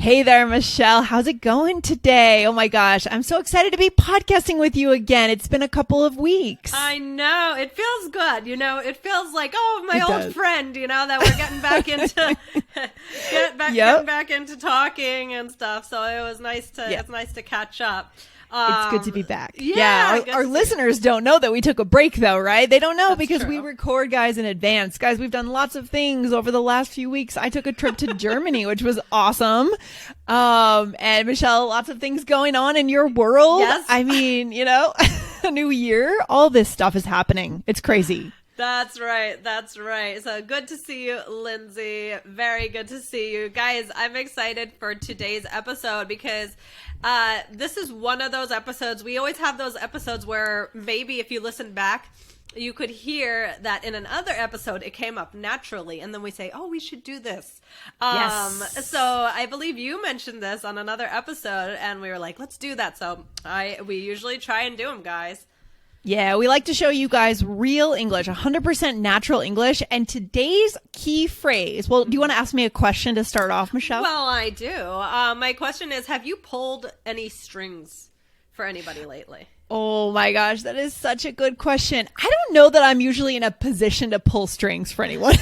Hey there, Michelle. How's it going today? Oh my gosh, I'm so excited to be podcasting with you again. It's been a couple of weeks. I know. It feels good. It feels like, my old friend, that we're getting back into getting back into talking and stuff. So it was nice to catch up. It's good to be back. Yeah. Our listeners don't know that we took a break though, right? They don't know. That's because true. we record guys in advance. Guys, we've done lots of things over the last few weeks. I took a trip to Germany, which was awesome. And Michelle, lots of things going on in your world. Yes. I mean, a new year, all this stuff is happening. It's crazy. That's right. So good to see you, Lindsay. Very good to see you. Guys, I'm excited for today's episode because this is one of those episodes. We always have those episodes where maybe if you listen back, you could hear that in another episode it came up naturally, and then we say, oh, we should do this. Yes. So I believe you mentioned this on another episode, and we were like, let's do that. So we usually try and do them, guys. Yeah, we like to show you guys real English, 100% natural English. And today's key phrase, well, do you want to ask me a question to start off, Michelle? Well, I do. My question is, have you pulled any strings for anybody lately? Oh my gosh, that is such a good question. I don't know that I'm usually in a position to pull strings for anyone.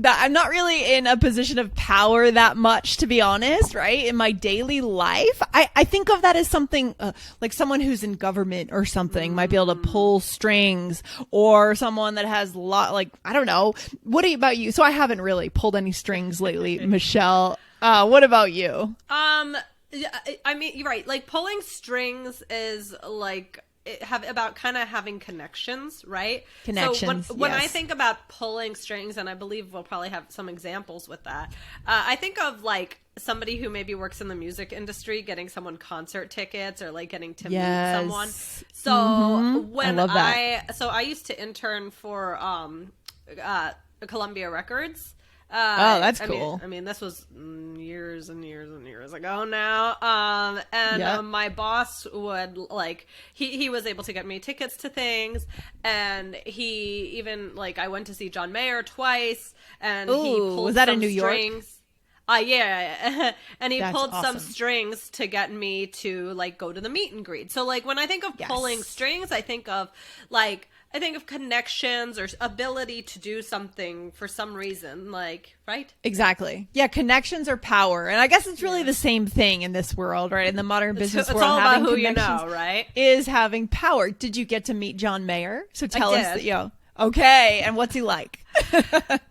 I'm not really in a position of power that much, to be honest, right? In my daily life, I think of that as something like someone who's in government or something might be able to pull strings, or someone that has I don't know. What about you? So I haven't really pulled any strings lately, Michelle. What about you? I mean, you're right. Like, pulling strings is about kind of having connections, right? Connections. So when I think about pulling strings, and I believe we'll probably have some examples with that, I think of somebody who maybe works in the music industry getting someone concert tickets, or getting to meet someone. So when I love that. I used to intern for Columbia Records. That's cool. I mean, this was years and years and years ago now. My boss would he was able to get me tickets to things, and he even I went to see John Mayer twice, and he pulled was that in New strings. York? Yeah. And he That's pulled awesome. some strings to get me to go to the meet and greet. So when I think of pulling strings, I think of connections or ability to do something for some reason, right? Exactly. Yeah, connections are power. And I guess it's really the same thing in this world, right? In the modern business world, it's all about having who you connections know, right? is having power. Did you get to meet John Mayer? So tell us did. that, okay. And what's he like?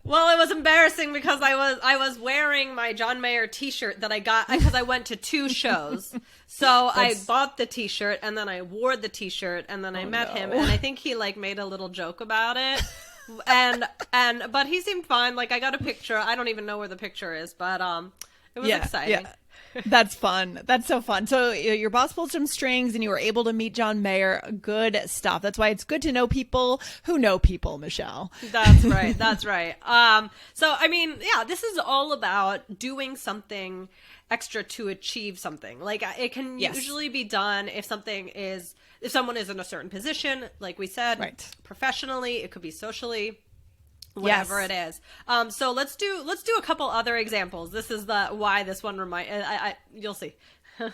Well, it was embarrassing because I was wearing my John Mayer t-shirt that I got because I went to 2 shows. So I bought the t-shirt, and then I wore the t-shirt, and then I met him, and I think he made a little joke about it. But he seemed fine. I got a picture. I don't even know where the picture is, but it was exciting. Yeah. That's fun. That's so fun. So your boss pulled some strings and you were able to meet John Mayer. Good stuff. That's why it's good to know people who know people, Michelle. That's right. That's right. So, I mean, this is all about doing something extra to achieve something. It can usually be done if someone is in a certain position, like we said, right. Professionally, it could be socially. Whatever it is. So let's do a couple other examples. This is why this one you'll see.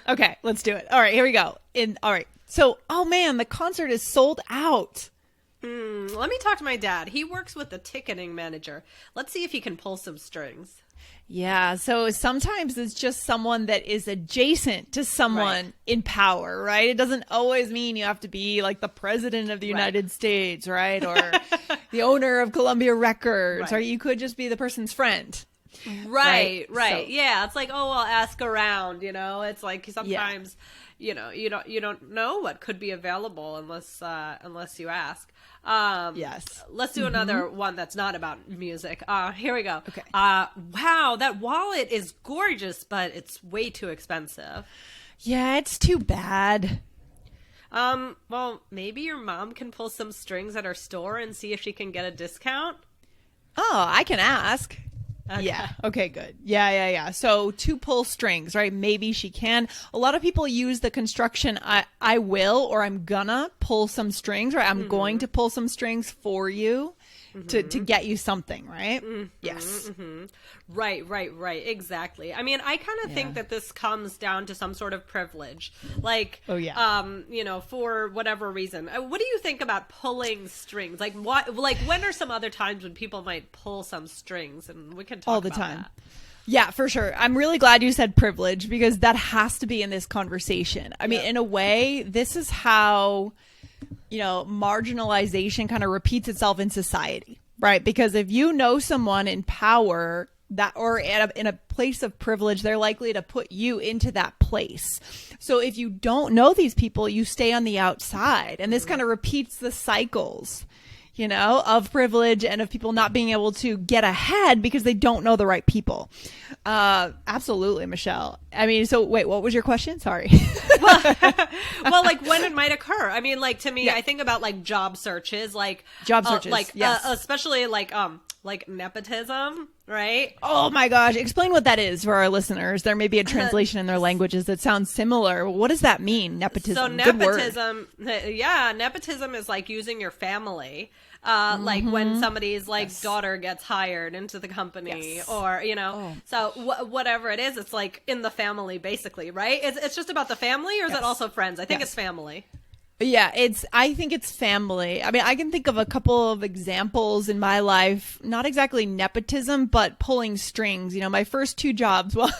Okay, let's do it. All right, here we go. All right. So, oh man, the concert is sold out. Let me talk to my dad. He works with the ticketing manager. Let's see if he can pull some strings. Yeah, so sometimes it's just someone that is adjacent to someone in power, right? It doesn't always mean you have to be the president of the United States, right? Or the owner of Columbia Records, or you could just be the person's friend. Right. So, yeah, it's I'll ask around, It's sometimes you don't know what could be available unless you ask. Yes. Let's do another one that's not about music. Here we go. Okay. Wow, that wallet is gorgeous, but it's way too expensive. Yeah, it's too bad. Well, maybe your mom can pull some strings at her store and see if she can get a discount. Oh, I can ask. Okay. Yeah. Okay, good. Yeah. So to pull strings, right? Maybe she can. A lot of people use the construction, I will, or I'm gonna pull some strings, right? I'm going to pull some strings for you. to get you something, right? Yes. Right. Exactly. I mean, I kind of think that this comes down to some sort of privilege. Like, for whatever reason. What do you think about pulling strings? Like, when are some other times when people might pull some strings? And we can talk all the about time. that. Yeah, for sure. I'm really glad you said privilege, because that has to be in this conversation. I mean, in a way, this is how, marginalization kind of repeats itself in society, right? Because if you know someone in power or in a place of privilege, they're likely to put you into that place. So if you don't know these people, you stay on the outside, and this kind of repeats the cycles, of privilege and of people not being able to get ahead because they don't know the right people. Absolutely, Michelle. I mean, so wait, what was your question? Sorry. well, like when it might occur. I mean, like to me, I think about like job searches, yes. Especially like nepotism, right? Oh my gosh. Explain what that is for our listeners. There may be a translation in their languages that sounds similar. What does that mean? Nepotism. So nepotism, nepotism is like using your family. Like when somebody's daughter gets hired into the company, or so whatever it is, it's like in the family basically, right? It's just about the family, or is it also friends? I think it's family. Yeah, I think it's family. I mean, I can think of a couple of examples in my life, not exactly nepotism, but pulling strings. My first two jobs, well,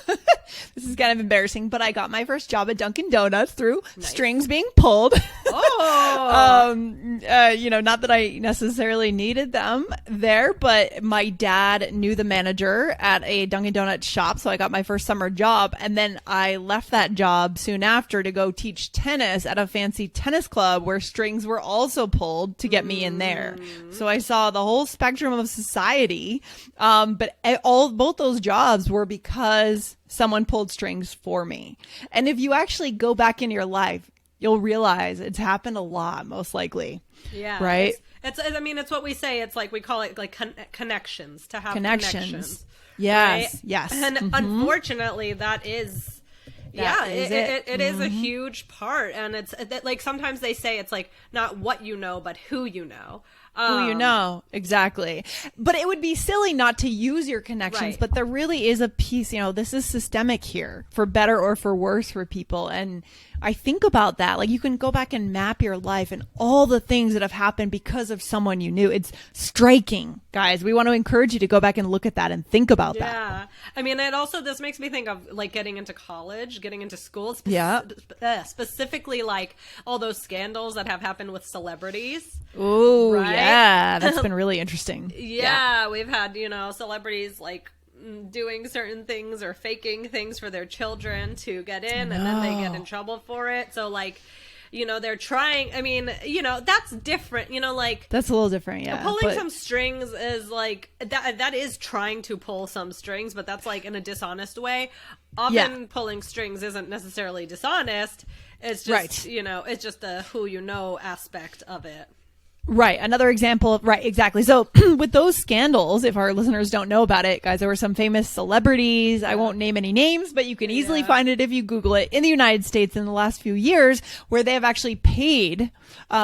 this is kind of embarrassing, but I got my first job at Dunkin' Donuts through strings being pulled. Oh. Not that I necessarily needed them there, but my dad knew the manager at a Dunkin' Donuts shop, so I got my first summer job, and then I left that job soon after to go teach tennis at a fancy tennis club where strings were also pulled to get me in there. So I saw the whole spectrum of society. But both those jobs were because someone pulled strings for me. And if you actually go back in your life, you'll realize it's happened a lot, most likely. Yeah. Right. It's what we say. It's like, we call it like connections, to have connections. Yes. Right? Yes. And unfortunately that is, it is a huge part. And it's like, sometimes they say it's like not what you know, but who you know. Who you know. Exactly. But it would be silly not to use your connections. Right. But there really is a piece, this is systemic here, for better or for worse for people. And I think about that. Like, you can go back and map your life and all the things that have happened because of someone you knew. It's striking, guys. We want to encourage you to go back and look at that and think about that. Yeah. I mean, this makes me think of like getting into college, getting into school. Specifically like all those scandals that have happened with celebrities. Oh, right? Yeah. That's been really interesting. Yeah. We've had, celebrities like doing certain things or faking things for their children to get in, and then they get in trouble for it. So like, they're trying, I mean, that's different, like that's a little different. Yeah. Pulling some strings is like that is trying to pull some strings, but that's like in a dishonest way. Often pulling strings isn't necessarily dishonest. It's just, it's just a who aspect of it. Right. Another example. Right. Exactly. So with those scandals, if our listeners don't know about it, guys, there were some famous celebrities. I won't name any names, but you can easily find it if you Google it, in the United States in the last few years, where they have actually paid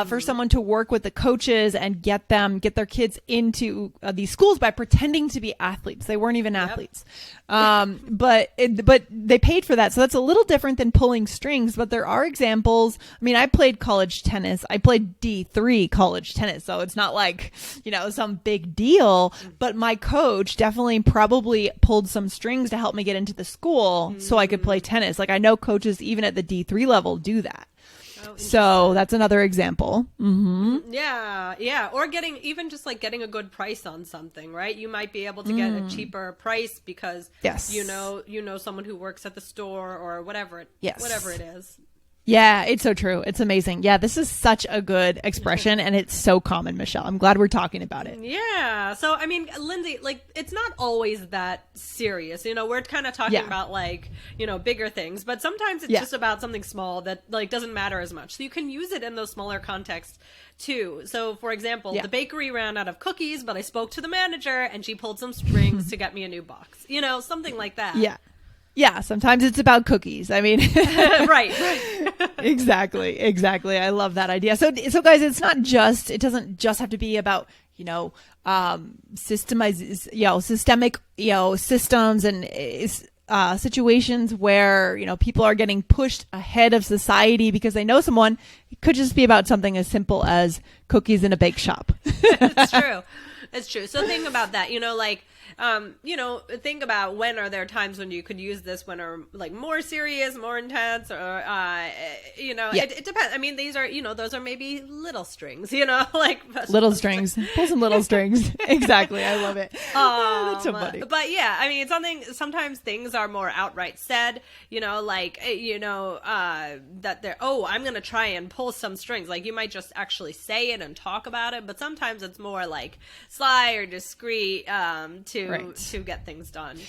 for someone to work with the coaches and get their kids into these schools by pretending to be athletes. They weren't even athletes. But they paid for that. So that's a little different than pulling strings, but there are examples. I mean, I played college tennis. I played D3 college tennis, so it's not like, some big deal, but my coach definitely probably pulled some strings to help me get into the school so I could play tennis. Like, I know coaches even at the D3 level do that. So that's another example. Yeah. Or getting a good price on something, right? You might be able to get a cheaper price because you know someone who works at the store or whatever it is. Yeah, it's so true. It's amazing. Yeah, this is such a good expression, and it's so common, Michelle. I'm glad we're talking about it. Yeah. So, I mean, Lindsay, like, it's not always that serious. We're kind of talking about, like, bigger things, but sometimes it's just about something small that, like, doesn't matter as much. So you can use it in those smaller contexts, too. So, for example, the bakery ran out of cookies, but I spoke to the manager, and she pulled some strings to get me a new box. Something like that. Yeah. Yeah, sometimes it's about cookies. I mean, right. Exactly. I love that idea. So guys, it doesn't just have to be about, systemic, systems and situations where, people are getting pushed ahead of society because they know someone. It could just be about something as simple as cookies in a bake shop. It's true. It's true. So think about that, think about when are there times when you could use this when are like more serious, more intense, or, it depends. I mean, these are, those are maybe little strings, like little strings, pull some little strings. Exactly. I love it. That's so funny. But yeah, I mean, sometimes things are more outright said, that they're, I'm going to try and pull some strings. Like you might just actually say it and talk about it. But sometimes it's more like sly or discreet, to get things done.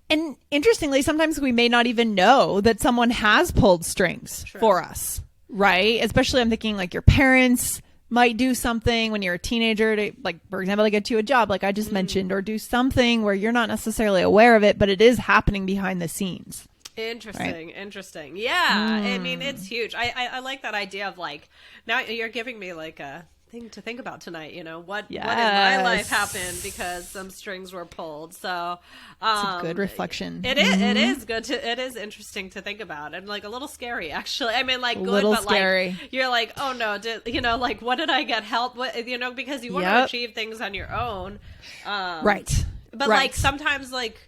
And interestingly, sometimes we may not even know that someone has pulled strings for us, right? Especially I'm thinking like your parents might do something when you're a teenager to, like, for example, to get you a job, like I just mentioned, or do something where you're not necessarily aware of it, but it is happening behind the scenes. Interesting. Yeah. I mean, it's huge. I like that idea of like, now you're giving me like a thing to think about tonight. What in my life happened because some strings were pulled. So it's a good reflection. It is good it is interesting to think about, and like a little scary actually. I mean, like good, little but scary. Like you're like, oh no, like what did I get help? What, because you want to achieve things on your own, right? But like sometimes like.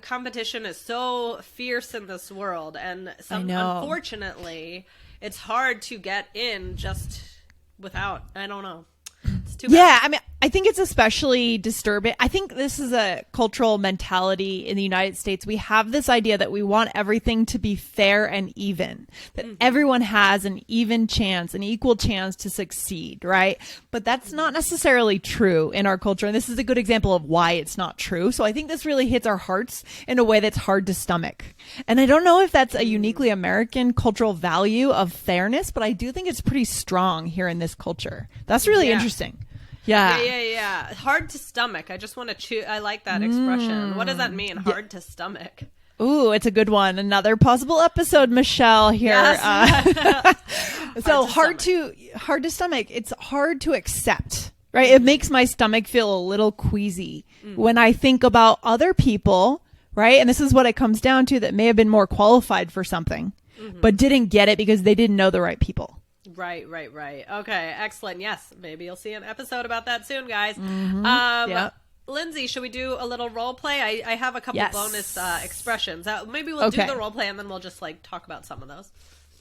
Competition is so fierce in this world, and unfortunately, it's hard to get in just without. I don't know. It's too bad. Yeah, I mean, I think it's especially disturbing. I think this is a cultural mentality in the United States. We have this idea that we want everything to be fair and even, that everyone has an even chance, an equal chance to succeed, right? But that's not necessarily true in our culture. And this is a good example of why it's not true. So I think this really hits our hearts in a way that's hard to stomach. And I don't know if that's a uniquely American cultural value of fairness, but I do think it's pretty strong here in this culture. That's really interesting. Yeah. Hard to stomach. I just want to chew. I like that expression. What does that mean? Hard to stomach. Ooh, it's a good one. Another possible episode, Michelle here. Yes. So hard to stomach. It's hard to accept, right? It makes my stomach feel a little queasy when I think about other people, right? And this is what it comes down to, that may have been more qualified for something, but didn't get it because they didn't know the right people. Right. Okay, excellent. Yes, maybe you'll see an episode about that soon, guys. Lindsay, should we do a little role play? I have a couple bonus expressions. Maybe we'll do the role play and then we'll just like talk about some of those.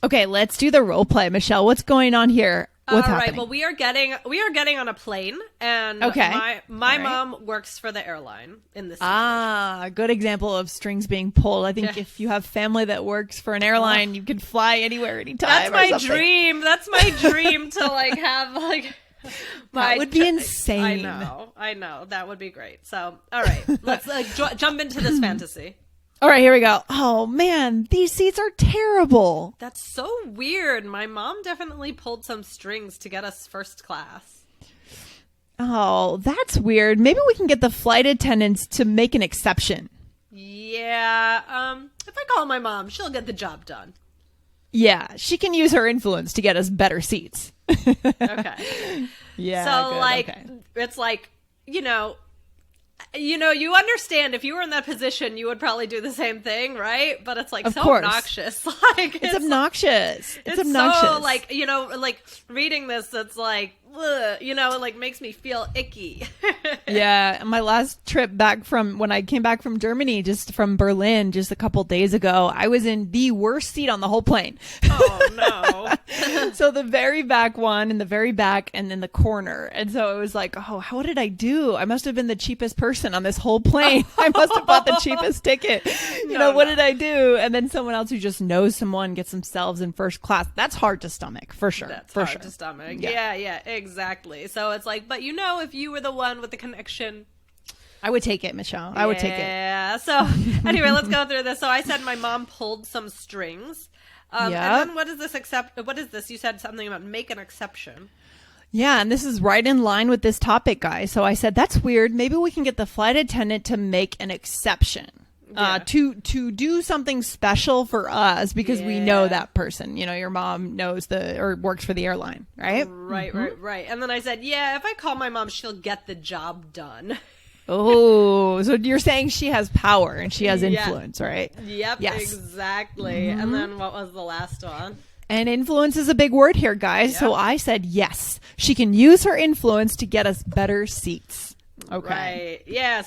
Okay, let's do the role play. Michelle, what's going on here? What's happening? Right. Well, we are getting on a plane, and my mom works for the airline in this situation. A good example of strings being pulled. I think if you have family that works for an airline, you can fly anywhere, anytime. That's my dream. That's my dream to like have like. That would be insane. I know. That would be great. So, all right, let's jump into this fantasy. All right, here we go. Oh, man, these seats are terrible. That's so weird. My mom definitely pulled some strings to get us first class. Oh, that's weird. Maybe we can get the flight attendants to make an exception. Yeah. If I call my mom, she'll get the job done. Yeah, she can use her influence to get us better seats. Okay. Yeah. So, it's like, you understand if you were in that position, you would probably do the same thing, right? But it's like of so course. obnoxious. It's obnoxious. It's obnoxious. So like reading this, it's like, ugh, it like makes me feel icky. Yeah. My last trip back when I came back from Germany, just from Berlin, just a couple days ago, I was in the worst seat on the whole plane. Oh no. So the very back one, in the very back, and then the corner. And so it was like, oh, what did I do? I must have been the cheapest person on this whole plane. I must have bought the cheapest ticket. What did I do? And then someone else who just knows someone gets themselves in first class. That's hard to stomach, for sure. That's hard to stomach. Yeah, exactly. So it's like, but if you were the one with the connection, I would take it, Michelle. I would take it. Yeah. So anyway, let's go through this. So I said my mom pulled some strings. And then what is this? You said something about make an exception. Yeah, and this is right in line with this topic, guys. So I said, that's weird. Maybe we can get the flight attendant to make an exception. to do something special for us because we know that person. You know, your mom knows or works for the airline, right? Right. And then I said, yeah, if I call my mom, she'll get the job done. Oh, so you're saying she has power and she has influence, right? Yep, yes. Exactly. And then what was the last one? And influence is a big word here, guys. Yep. So I said, yes, she can use her influence to get us better seats. Okay. Right. Yeah.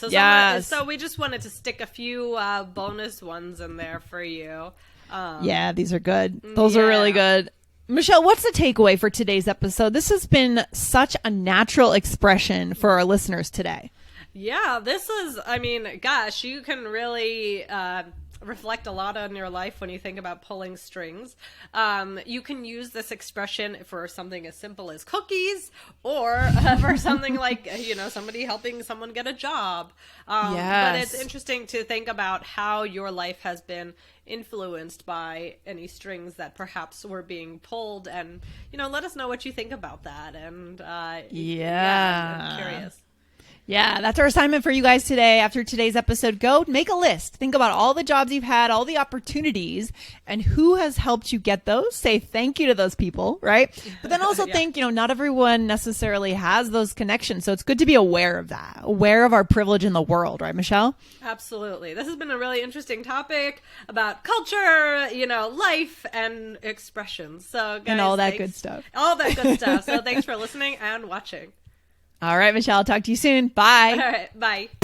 So we just wanted to stick a few bonus ones in there for you. Yeah, these are good. Those are really good. Michelle, what's the takeaway for today's episode? This has been such a natural expression for our listeners today. Yeah, this is, I mean, gosh, you can really reflect a lot on your life when you think about pulling strings. You can use this expression for something as simple as cookies or for something like, you know, somebody helping someone get a job. But it's interesting to think about how your life has been influenced by any strings that perhaps were being pulled, and, you know, let us know what you think about that. And I'm curious. Yeah, that's our assignment for you guys today. After today's episode, go make a list. Think about all the jobs you've had, all the opportunities, and who has helped you get those. Say thank you to those people, right? But then also think, you know, not everyone necessarily has those connections. So it's good to be aware of that, aware of our privilege in the world, right, Michelle? Absolutely. This has been a really interesting topic about culture, you know, life and expressions. So, guys, and all that good stuff. All that good stuff. So thanks for listening and watching. All right, Michelle, I'll talk to you soon. Bye. All right, bye.